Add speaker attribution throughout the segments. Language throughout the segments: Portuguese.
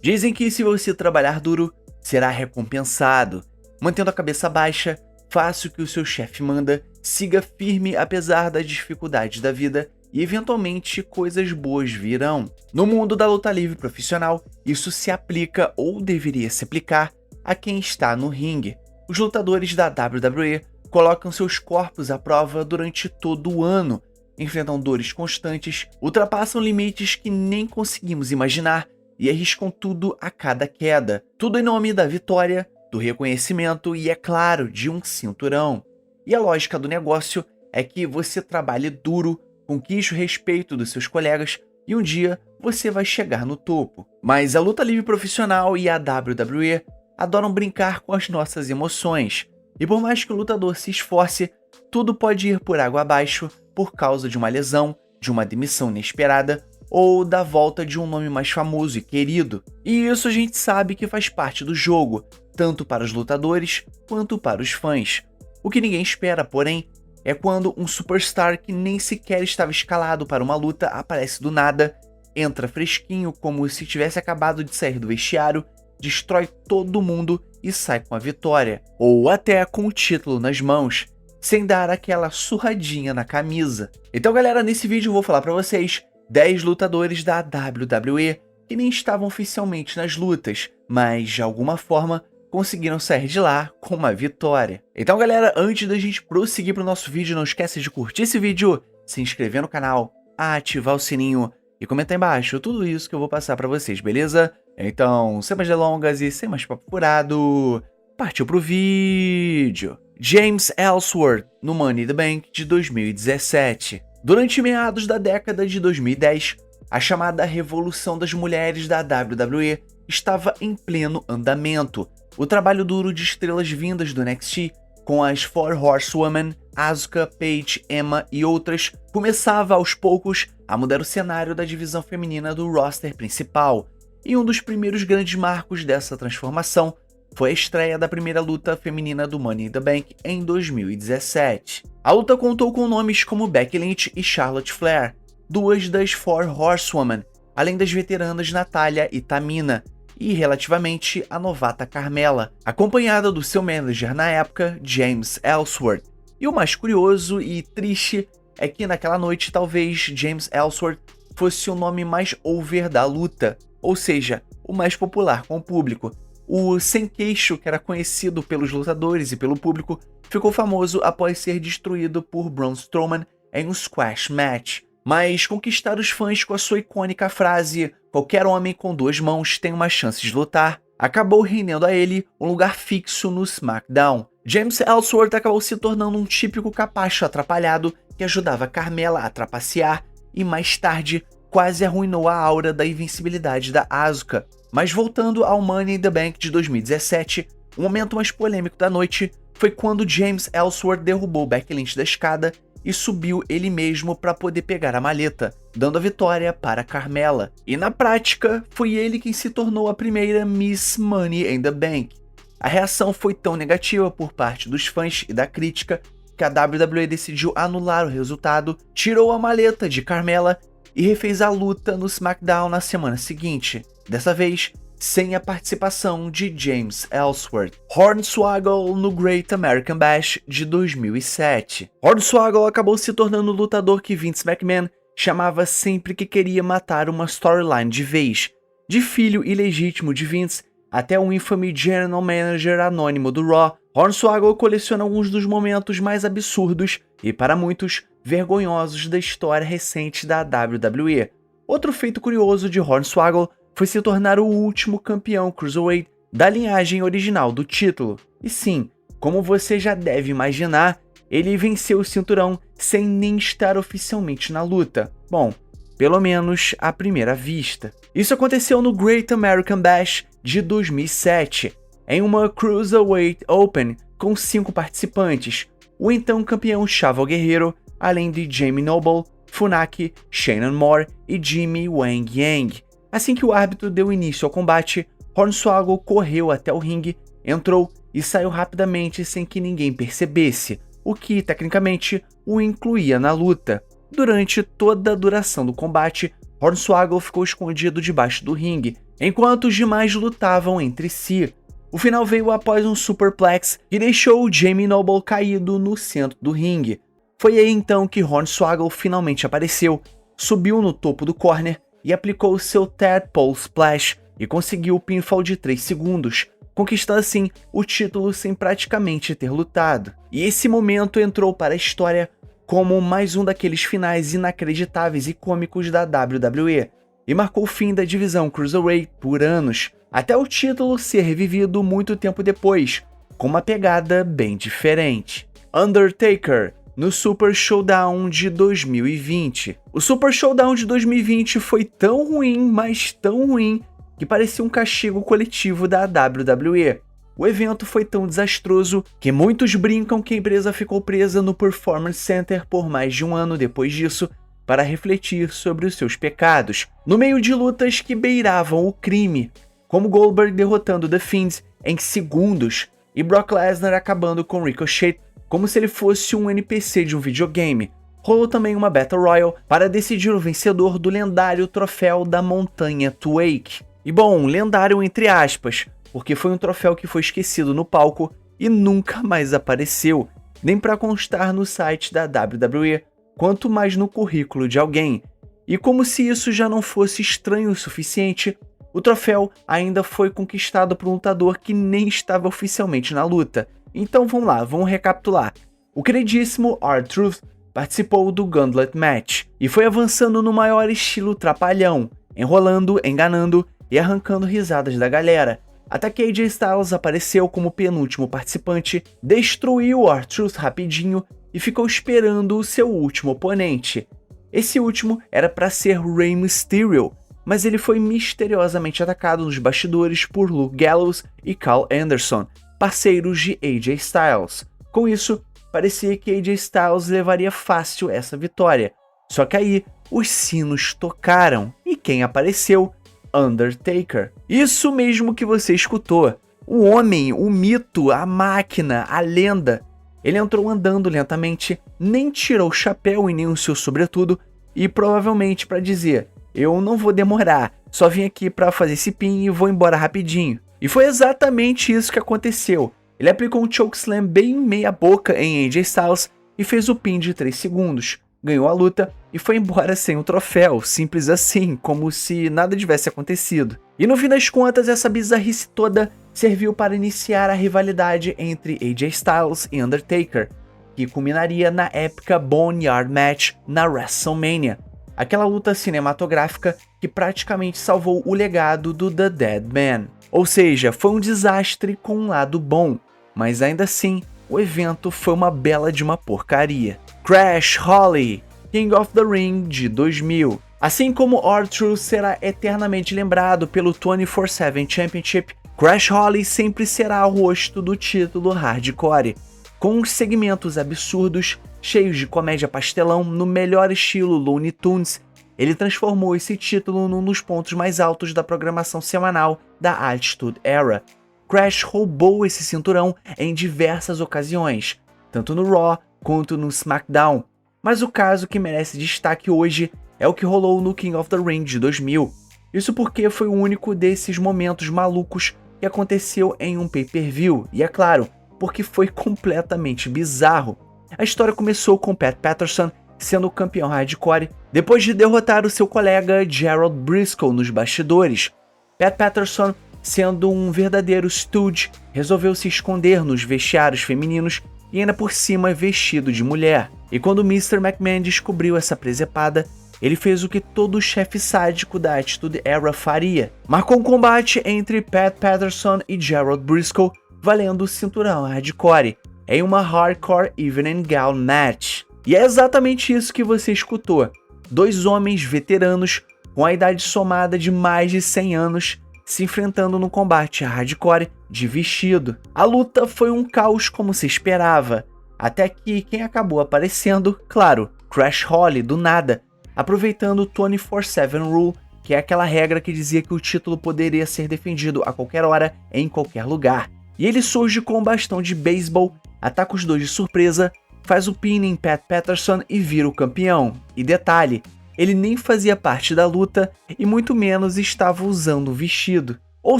Speaker 1: Dizem que se você trabalhar duro, será recompensado. Mantendo a cabeça baixa, faça o que o seu chefe manda, siga firme apesar das dificuldades da vida e eventualmente coisas boas virão. No mundo da luta livre profissional, isso se aplica ou deveria se aplicar a quem está no ringue. Os lutadores da WWE colocam seus corpos à prova durante todo o ano, enfrentam dores constantes, ultrapassam limites que nem conseguimos imaginar e arriscam tudo a cada queda. Tudo em nome da vitória, do reconhecimento e, é claro, de um cinturão. E a lógica do negócio é que você trabalhe duro, conquiste o respeito dos seus colegas e um dia você vai chegar no topo. Mas a luta livre profissional e a WWE adoram brincar com as nossas emoções. E por mais que o lutador se esforce, tudo pode ir por água abaixo por causa de uma lesão, de uma demissão inesperada ou da volta de um nome mais famoso e querido. E isso a gente sabe que faz parte do jogo, tanto para os lutadores quanto para os fãs. O que ninguém espera, porém, é quando um superstar que nem sequer estava escalado para uma luta aparece do nada, entra fresquinho como se tivesse acabado de sair do vestiário, destrói todo mundo e sai com a vitória, ou até com o título nas mãos, sem dar aquela surradinha na camisa. Então galera, nesse vídeo eu vou falar pra vocês 10 lutadores da WWE que nem estavam oficialmente nas lutas, mas de alguma forma conseguiram sair de lá com uma vitória. Então galera, antes da gente prosseguir pro nosso vídeo, não esquece de curtir esse vídeo, se inscrever no canal, ativar o sininho e comentar embaixo tudo isso que eu vou passar pra vocês, beleza? Então, sem mais delongas e sem mais papo furado, partiu pro vídeo. James Ellsworth no Money in the Bank de 2017. Durante meados da década de 2010, a chamada Revolução das Mulheres da WWE estava em pleno andamento. O trabalho duro de estrelas vindas do NXT, com as Four Horsewomen, Asuka, Paige, Emma e outras, começava aos poucos a mudar o cenário da divisão feminina do roster principal. E um dos primeiros grandes marcos dessa transformação foi a estreia da primeira luta feminina do Money in the Bank em 2017. A luta contou com nomes como Becky Lynch e Charlotte Flair, duas das Four Horsewomen, além das veteranas Natalya e Tamina, e relativamente a novata Carmella, acompanhada do seu manager na época, James Ellsworth. E o mais curioso e triste é que naquela noite talvez James Ellsworth fosse o nome mais over da luta, ou seja, o mais popular com o público. O sem queixo, que era conhecido pelos lutadores e pelo público, ficou famoso após ser destruído por Braun Strowman em um squash match. Mas conquistar os fãs com a sua icônica frase "qualquer homem com duas mãos tem uma chance de lutar", acabou rendendo a ele um lugar fixo no SmackDown. James Ellsworth acabou se tornando um típico capacho atrapalhado que ajudava Carmella a trapacear e mais tarde quase arruinou a aura da invencibilidade da Asuka. Mas voltando ao Money in the Bank de 2017, o momento mais polêmico da noite foi quando James Ellsworth derrubou Becky Lynch da escada e subiu ele mesmo para poder pegar a maleta, dando a vitória para Carmella. E na prática, foi ele quem se tornou a primeira Miss Money in the Bank. A reação foi tão negativa por parte dos fãs e da crítica que a WWE decidiu anular o resultado, tirou a maleta de Carmella e refez a luta no SmackDown na semana seguinte, dessa vez sem a participação de James Ellsworth. Hornswoggle no Great American Bash de 2007. Hornswoggle acabou se tornando o lutador que Vince McMahon chamava sempre que queria matar uma storyline de vez, de filho ilegítimo de Vince até o infame General Manager anônimo do Raw. Hornswoggle coleciona alguns dos momentos mais absurdos e, para muitos, vergonhosos da história recente da WWE. Outro feito curioso de Hornswoggle foi se tornar o último campeão Cruiserweight da linhagem original do título. E sim, como você já deve imaginar, ele venceu o cinturão sem nem estar oficialmente na luta. Bom, pelo menos à primeira vista. Isso aconteceu no Great American Bash de 2007, em uma Cruiserweight Open com 5 participantes, o então campeão Chavo Guerrero, além de Jamie Noble, Funaki, Shannon Moore e Jimmy Wang Yang. Assim que o árbitro deu início ao combate, Hornswoggle correu até o ringue, entrou e saiu rapidamente sem que ninguém percebesse, o que tecnicamente o incluía na luta. Durante toda a duração do combate, Hornswoggle ficou escondido debaixo do ringue, enquanto os demais lutavam entre si. O final veio após um superplex que deixou Jamie Noble caído no centro do ringue. Foi aí então que Hornswoggle finalmente apareceu, subiu no topo do corner e aplicou seu Tadpole Splash e conseguiu o pinfall de 3 segundos, conquistando assim o título sem praticamente ter lutado. E esse momento entrou para a história como mais um daqueles finais inacreditáveis e cômicos da WWE, e marcou o fim da divisão Cruiserweight por anos, até o título ser revivido muito tempo depois, com uma pegada bem diferente. Undertaker, no Super Showdown de 2020. O Super Showdown de 2020 foi tão ruim, mas tão ruim, que parecia um castigo coletivo da WWE. O evento foi tão desastroso que muitos brincam que a empresa ficou presa no Performance Center por mais de um ano depois disso para refletir sobre os seus pecados, no meio de lutas que beiravam o crime, como Goldberg derrotando The Fiend em segundos e Brock Lesnar acabando com Ricochet como se ele fosse um NPC de um videogame. Rolou também uma Battle Royale para decidir o vencedor do lendário troféu da Montanha Twake. E bom, lendário entre aspas, porque foi um troféu que foi esquecido no palco e nunca mais apareceu, nem para constar no site da WWE, quanto mais no currículo de alguém. E como se isso já não fosse estranho o suficiente, o troféu ainda foi conquistado por um lutador que nem estava oficialmente na luta. Então vamos lá, vamos recapitular. O queridíssimo R-Truth participou do Gauntlet Match e foi avançando no maior estilo trapalhão, enrolando, enganando e arrancando risadas da galera, até que AJ Styles apareceu como penúltimo participante, destruiu o R-Truth rapidinho e ficou esperando o seu último oponente. Esse último era para ser Rey Mysterio, mas ele foi misteriosamente atacado nos bastidores por Luke Gallows e Carl Anderson, parceiros de AJ Styles. Com isso, parecia que AJ Styles levaria fácil essa vitória. Só que aí, os sinos tocaram e quem apareceu? Undertaker. Isso mesmo que você escutou. O homem, o mito, a máquina, a lenda. Ele entrou andando lentamente, nem tirou o chapéu e nem o seu sobretudo, e provavelmente para dizer: eu não vou demorar, só vim aqui para fazer esse pin e vou embora rapidinho. E foi exatamente isso que aconteceu. Ele aplicou um chokeslam bem meia boca em AJ Styles e fez o pin de 3 segundos. Ganhou a luta e foi embora sem o troféu, simples assim, como se nada tivesse acontecido. E no fim das contas, essa bizarrice toda serviu para iniciar a rivalidade entre AJ Styles e Undertaker, que culminaria na épica Boneyard Match na WrestleMania, aquela luta cinematográfica que praticamente salvou o legado do The Dead Man. Ou seja, foi um desastre com um lado bom, mas ainda assim, o evento foi uma bela de uma porcaria. Crash Holly, King of the Ring de 2000. Assim como R-Truth será eternamente lembrado pelo 24/7 Championship, Crash Holly sempre será o rosto do título hardcore, com uns segmentos absurdos, cheios de comédia pastelão no melhor estilo Looney Tunes. Ele transformou esse título num dos pontos mais altos da programação semanal da Attitude Era. Crash roubou esse cinturão em diversas ocasiões, tanto no Raw quanto no SmackDown, mas o caso que merece destaque hoje é o que rolou no King of the Ring de 2000. Isso porque foi o único desses momentos malucos que aconteceu em um pay-per-view, e é claro, porque foi completamente bizarro. A história começou com Pat Patterson sendo o campeão hardcore depois de derrotar o seu colega Gerald Briscoe nos bastidores. Pat Patterson, sendo um verdadeiro stooge, resolveu se esconder nos vestiários femininos e ainda por cima vestido de mulher. E quando Mr. McMahon descobriu essa presepada, ele fez o que todo chefe sádico da Attitude Era faria. Marcou um combate entre Pat Patterson e Gerald Briscoe, valendo o cinturão hardcore, em uma Hardcore Evening Gown Match. E é exatamente isso que você escutou. 2 homens veteranos com a idade somada de mais de 100 anos se enfrentando no combate hardcore de vestido. A luta foi um caos como se esperava, até que quem acabou aparecendo, claro, Crash Holly do nada, aproveitando o 24/7 Rule, que é aquela regra que dizia que o título poderia ser defendido a qualquer hora, em qualquer lugar. E ele surge com um bastão de beisebol, ataca os dois de surpresa, faz o pin em Pat Patterson e vira o campeão. E detalhe, ele nem fazia parte da luta e muito menos estava usando o vestido. Ou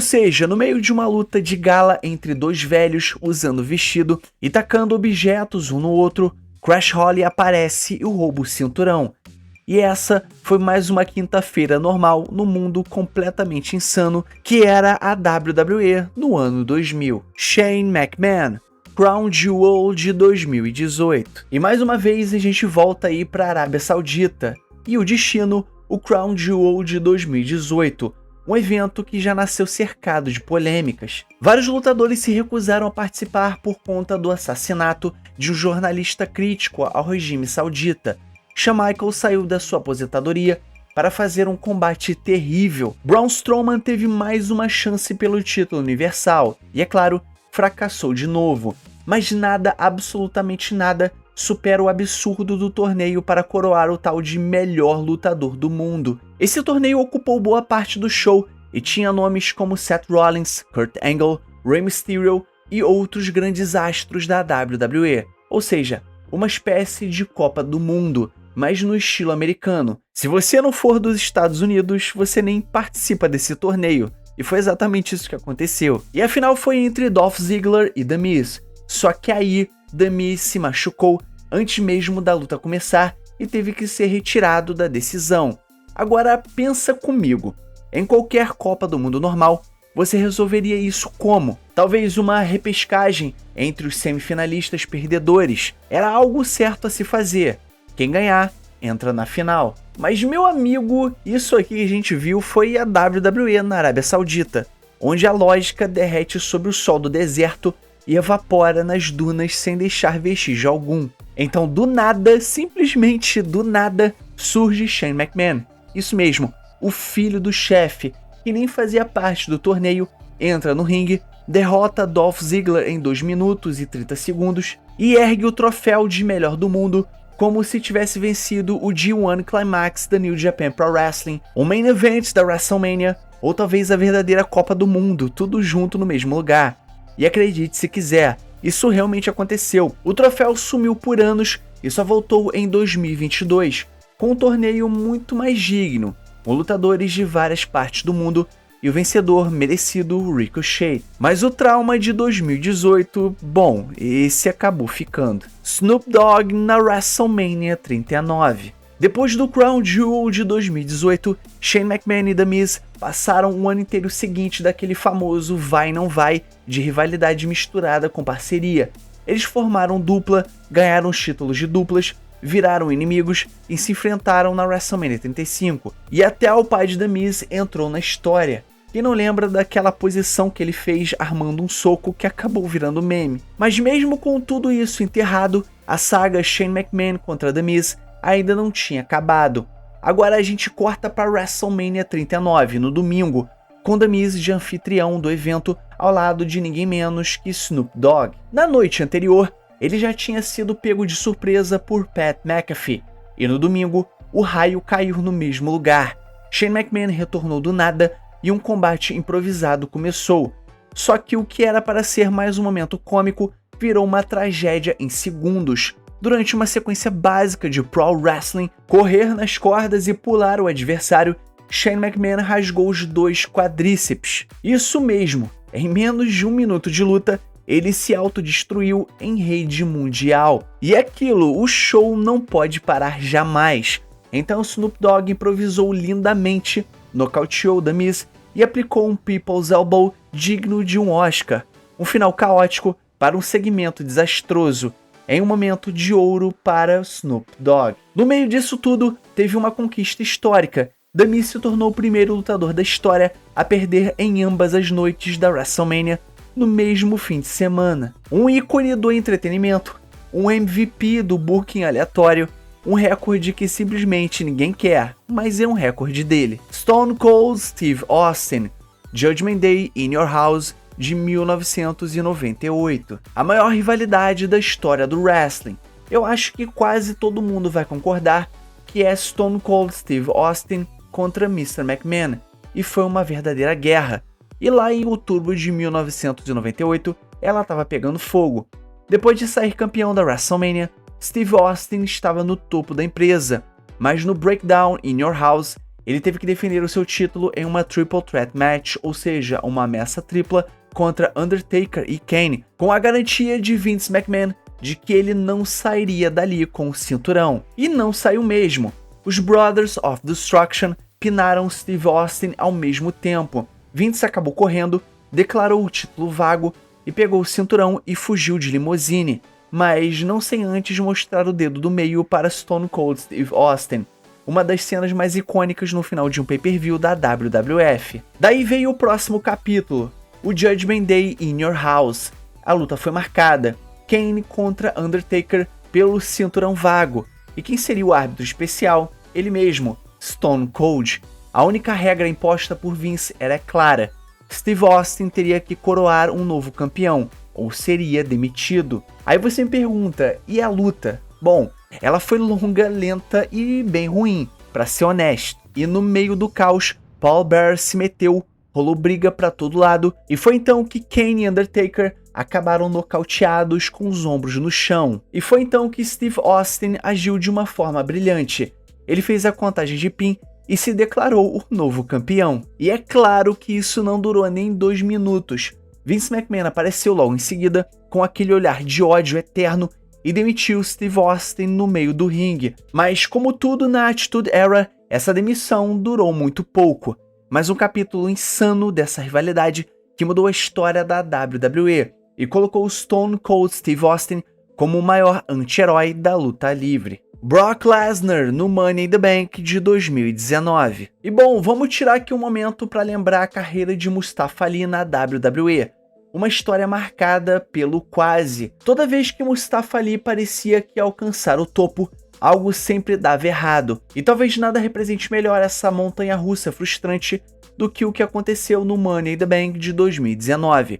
Speaker 1: seja, no meio de uma luta de gala entre dois velhos usando vestido e tacando objetos um no outro, Crash Holly aparece e rouba o cinturão. E essa foi mais uma quinta-feira normal no mundo completamente insano que era a WWE no ano 2000. Shane McMahon, Crown Jewel de 2018. E mais uma vez a gente volta aí para a Arábia Saudita. E o destino, o Crown Jewel de 2018. Um evento que já nasceu cercado de polêmicas. Vários lutadores se recusaram a participar por conta do assassinato de um jornalista crítico ao regime saudita. Shawn Michaels saiu da sua aposentadoria para fazer um combate terrível. Braun Strowman teve mais uma chance pelo título universal e, é claro, fracassou de novo. Mas nada, absolutamente nada, supera o absurdo do torneio para coroar o tal de melhor lutador do mundo. Esse torneio ocupou boa parte do show e tinha nomes como Seth Rollins, Kurt Angle, Rey Mysterio e outros grandes astros da WWE. Ou seja, uma espécie de Copa do Mundo, mas no estilo americano. Se você não for dos Estados Unidos, você nem participa desse torneio. E foi exatamente isso que aconteceu. E a final foi entre Dolph Ziggler e The Miz. Só que aí, The Miz se machucou antes mesmo da luta começar e teve que ser retirado da decisão. Agora pensa comigo, em qualquer Copa do Mundo normal, você resolveria isso como? Talvez uma repescagem entre os semifinalistas perdedores. Era algo certo a se fazer. Quem ganhar, entra na final. Mas meu amigo, isso aqui que a gente viu foi a WWE na Arábia Saudita, onde a lógica derrete sobre o sol do deserto e evapora nas dunas sem deixar vestígio algum. Então do nada, simplesmente do nada, surge Shane McMahon. Isso mesmo, o filho do chefe, que nem fazia parte do torneio, entra no ringue, derrota Dolph Ziggler em 2 minutos e 30 segundos e ergue o troféu de melhor do mundo como se tivesse vencido o G1 Climax da New Japan Pro Wrestling, o Main Event da WrestleMania ou talvez a verdadeira Copa do Mundo, tudo junto no mesmo lugar. E acredite se quiser, isso realmente aconteceu. O troféu sumiu por anos e só voltou em 2022, com um torneio muito mais digno, com lutadores de várias partes do mundo e o vencedor merecido Ricochet. Mas o trauma de 2018, bom, esse acabou ficando. Snoop Dogg na WrestleMania 39. Depois do Crown Jewel de 2018, Shane McMahon e The Miz passaram o ano inteiro seguinte daquele famoso vai não vai de rivalidade misturada com parceria. Eles formaram dupla, ganharam os títulos de duplas, viraram inimigos e se enfrentaram na WrestleMania 35. E até o pai de The Miz entrou na história. Quem não lembra daquela posição que ele fez armando um soco que acabou virando meme? Mas mesmo com tudo isso enterrado, a saga Shane McMahon contra The Miz ainda não tinha acabado. Agora a gente corta para WrestleMania 39, no domingo, com The Miz de anfitrião do evento ao lado de ninguém menos que Snoop Dogg. Na noite anterior, ele já tinha sido pego de surpresa por Pat McAfee, e no domingo, o raio caiu no mesmo lugar. Shane McMahon retornou do nada e um combate improvisado começou. Só que o que era para ser mais um momento cômico virou uma tragédia em segundos. Durante uma sequência básica de Pro Wrestling, correr nas cordas e pular o adversário, Shane McMahon rasgou os 2 quadríceps. Isso mesmo, em menos de 1 minuto de luta, ele se autodestruiu em rede mundial. E aquilo, o show não pode parar jamais. Então Snoop Dogg improvisou lindamente, nocauteou The Miz e aplicou um People's Elbow digno de um Oscar. Um final caótico para um segmento desastroso, em um momento de ouro para Snoop Dogg. No meio disso tudo, teve uma conquista histórica. The Miz se tornou o primeiro lutador da história a perder em ambas as noites da WrestleMania no mesmo fim de semana. Um ícone do entretenimento, um MVP do booking aleatório, um recorde que simplesmente ninguém quer, mas é um recorde dele. Stone Cold Steve Austin, Judgment Day in Your House, de 1998. A maior rivalidade da história do wrestling. Eu acho que quase todo mundo vai concordar que é Stone Cold Steve Austin contra Mr. McMahon, e foi uma verdadeira guerra. E lá em outubro de 1998, ela estava pegando fogo. Depois de sair campeão da WrestleMania, Steve Austin estava no topo da empresa, mas no Breakdown in Your House, ele teve que defender o seu título em uma Triple Threat Match, ou seja, uma ameaça tripla contra Undertaker e Kane, com a garantia de Vince McMahon de que ele não sairia dali com o cinturão. E não saiu mesmo. Os Brothers of Destruction pinaram Steve Austin ao mesmo tempo. Vince acabou correndo, declarou o título vago e pegou o cinturão e fugiu de limusine, mas não sem antes mostrar o dedo do meio para Stone Cold Steve Austin, uma das cenas mais icônicas no final de um pay-per-view da WWF. Daí veio o próximo capítulo, o Judgment Day in Your House. A luta foi marcada, Kane contra Undertaker pelo cinturão vago, e quem seria o árbitro especial? Ele mesmo, Stone Cold. A única regra imposta por Vince era clara: Steve Austin teria que coroar um novo campeão, ou seria demitido. Aí você me pergunta, e a luta? Bom, ela foi longa, lenta e bem ruim, pra ser honesto. E no meio do caos, Paul Bearer se meteu, rolou briga pra todo lado, e foi então que Kane e Undertaker acabaram nocauteados com os ombros no chão. E foi então que Steve Austin agiu de uma forma brilhante. Ele fez a contagem de pin e se declarou o novo campeão. E é claro que isso não durou nem 2 minutos. Vince McMahon apareceu logo em seguida com aquele olhar de ódio eterno e demitiu Steve Austin no meio do ringue. Mas como tudo na Attitude Era, essa demissão durou muito pouco. Mas um capítulo insano dessa rivalidade que mudou a história da WWE e colocou Stone Cold Steve Austin como o maior anti-herói da luta livre. Brock Lesnar no Money in the Bank de 2019. E bom, vamos tirar aqui um momento para lembrar a carreira de Mustafa Ali na WWE. Uma história marcada pelo quase. Toda vez que Mustafa Ali parecia que ia alcançar o topo, algo sempre dava errado. E talvez nada represente melhor essa montanha-russa frustrante do que o que aconteceu no Money in the Bank de 2019.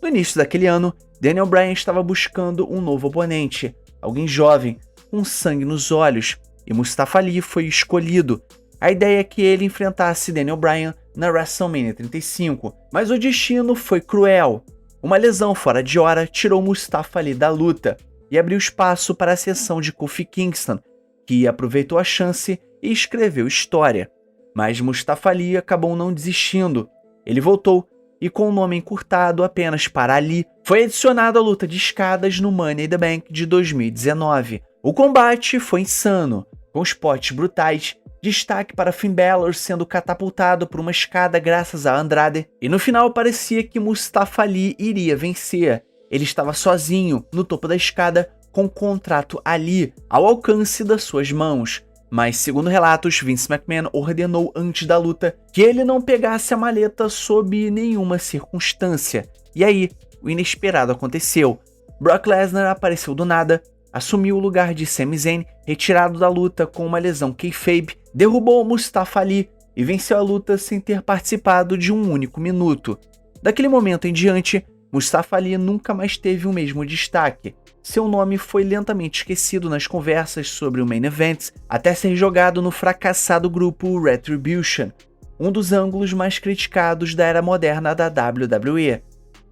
Speaker 1: No início daquele ano, Daniel Bryan estava buscando um novo oponente, alguém jovem, com sangue nos olhos, e Mustafa Ali foi escolhido. A ideia é que ele enfrentasse Daniel Bryan na WrestleMania 35, mas o destino foi cruel. Uma lesão fora de hora tirou Mustafa Ali da luta e abriu espaço para a ascensão de Kofi Kingston, que aproveitou a chance e escreveu história. Mas Mustafa Ali acabou não desistindo. Ele voltou e, com o nome encurtado apenas para Ali, foi adicionado à luta de escadas no Money in the Bank de 2019. O combate foi insano, com spots brutais, destaque para Finn Balor sendo catapultado por uma escada graças a Andrade, e no final parecia que Mustafa Ali iria vencer. Ele estava sozinho, no topo da escada, com o contrato Ali, ao alcance das suas mãos. Mas, segundo relatos, Vince McMahon ordenou antes da luta que ele não pegasse a maleta sob nenhuma circunstância. E aí, o inesperado aconteceu. Brock Lesnar apareceu do nada, assumiu o lugar de Sami Zayn, retirado da luta com uma lesão kayfabe, derrubou Mustafa Ali e venceu a luta sem ter participado de um único minuto. Daquele momento em diante, Mustafa Ali nunca mais teve o mesmo destaque. Seu nome foi lentamente esquecido nas conversas sobre o Main Event, até ser jogado no fracassado grupo Retribution, um dos ângulos mais criticados da era moderna da WWE.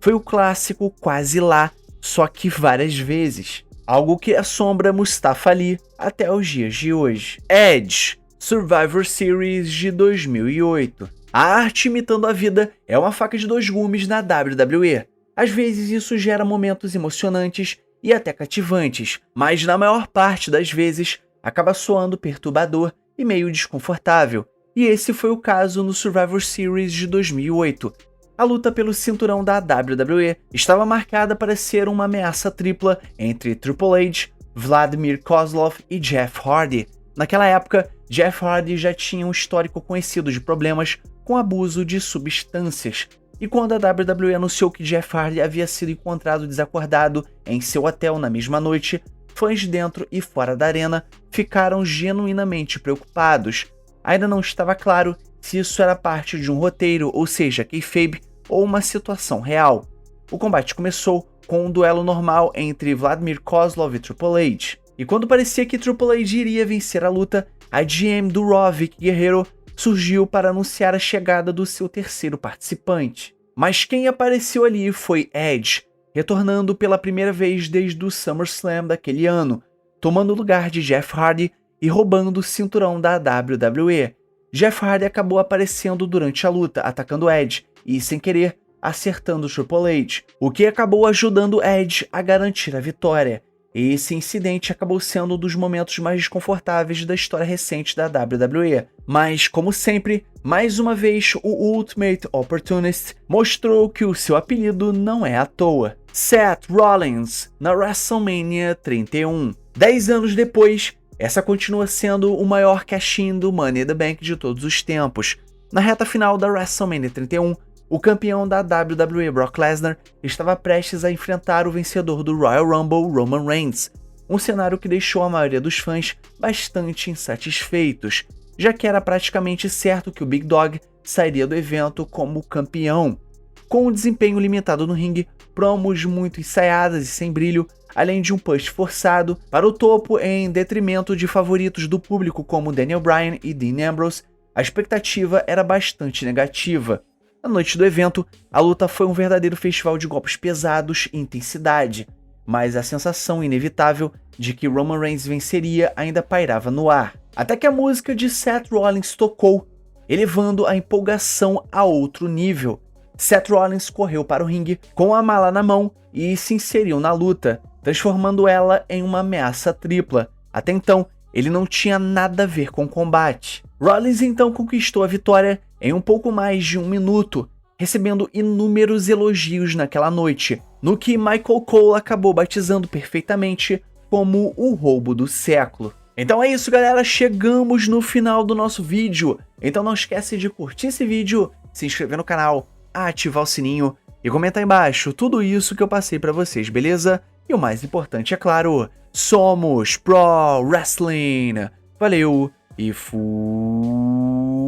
Speaker 1: Foi o clássico quase lá, só que várias vezes. Algo que assombra Mustafa Ali até os dias de hoje. Edge, Survivor Series de 2008. A arte imitando a vida é uma faca de dois gumes na WWE. Às vezes isso gera momentos emocionantes e até cativantes, mas na maior parte das vezes acaba soando perturbador e meio desconfortável. E esse foi o caso no Survivor Series de 2008. A luta pelo cinturão da WWE estava marcada para ser uma ameaça tripla entre Triple H, Vladimir Kozlov e Jeff Hardy. Naquela época, Jeff Hardy já tinha um histórico conhecido de problemas com abuso de substâncias. E quando a WWE anunciou que Jeff Hardy havia sido encontrado desacordado em seu hotel na mesma noite, fãs dentro e fora da arena ficaram genuinamente preocupados. Ainda não estava claro se isso era parte de um roteiro, ou seja, kayfabe, ou uma situação real. O combate começou com um duelo normal entre Vladimir Kozlov e Triple H. E quando parecia que Triple H iria vencer a luta, a GM do Raw, Vicky Guerrero, surgiu para anunciar a chegada do seu terceiro participante. Mas quem apareceu ali foi Edge, retornando pela primeira vez desde o SummerSlam daquele ano, tomando o lugar de Jeff Hardy e roubando o cinturão da WWE. Jeff Hardy acabou aparecendo durante a luta, atacando Edge e, sem querer, acertando Triple H, o que acabou ajudando Edge a garantir a vitória. Esse incidente acabou sendo um dos momentos mais desconfortáveis da história recente da WWE. Mas, como sempre, mais uma vez o Ultimate Opportunist mostrou que o seu apelido não é à toa. Seth Rollins, na WrestleMania 31. 10 anos depois, essa continua sendo o maior cash-in do Money in the Bank de todos os tempos. Na reta final da WrestleMania 31, o campeão da WWE Brock Lesnar estava prestes a enfrentar o vencedor do Royal Rumble Roman Reigns, um cenário que deixou a maioria dos fãs bastante insatisfeitos, já que era praticamente certo que o Big Dog sairia do evento como campeão. Com um desempenho limitado no ringue, promos muito ensaiadas e sem brilho, além de um push forçado para o topo em detrimento de favoritos do público como Daniel Bryan e Dean Ambrose, a expectativa era bastante negativa. Na noite do evento, a luta foi um verdadeiro festival de golpes pesados e intensidade, mas a sensação inevitável de que Roman Reigns venceria ainda pairava no ar. Até que a música de Seth Rollins tocou, elevando a empolgação a outro nível. Seth Rollins correu para o ringue com a mala na mão e se inseriu na luta, transformando ela em uma ameaça tripla. Até então, ele não tinha nada a ver com o combate. Rollins então conquistou a vitória em um pouco mais de 1 minuto, recebendo inúmeros elogios naquela noite, no que Michael Cole acabou batizando perfeitamente como o roubo do século. Então é isso, galera, chegamos no final do nosso vídeo. Então não esquece de curtir esse vídeo, se inscrever no canal, ativar o sininho e comentar aí embaixo tudo isso que eu passei pra vocês, beleza? E o mais importante, é claro, somos Pro Wrestling. Valeu e fui!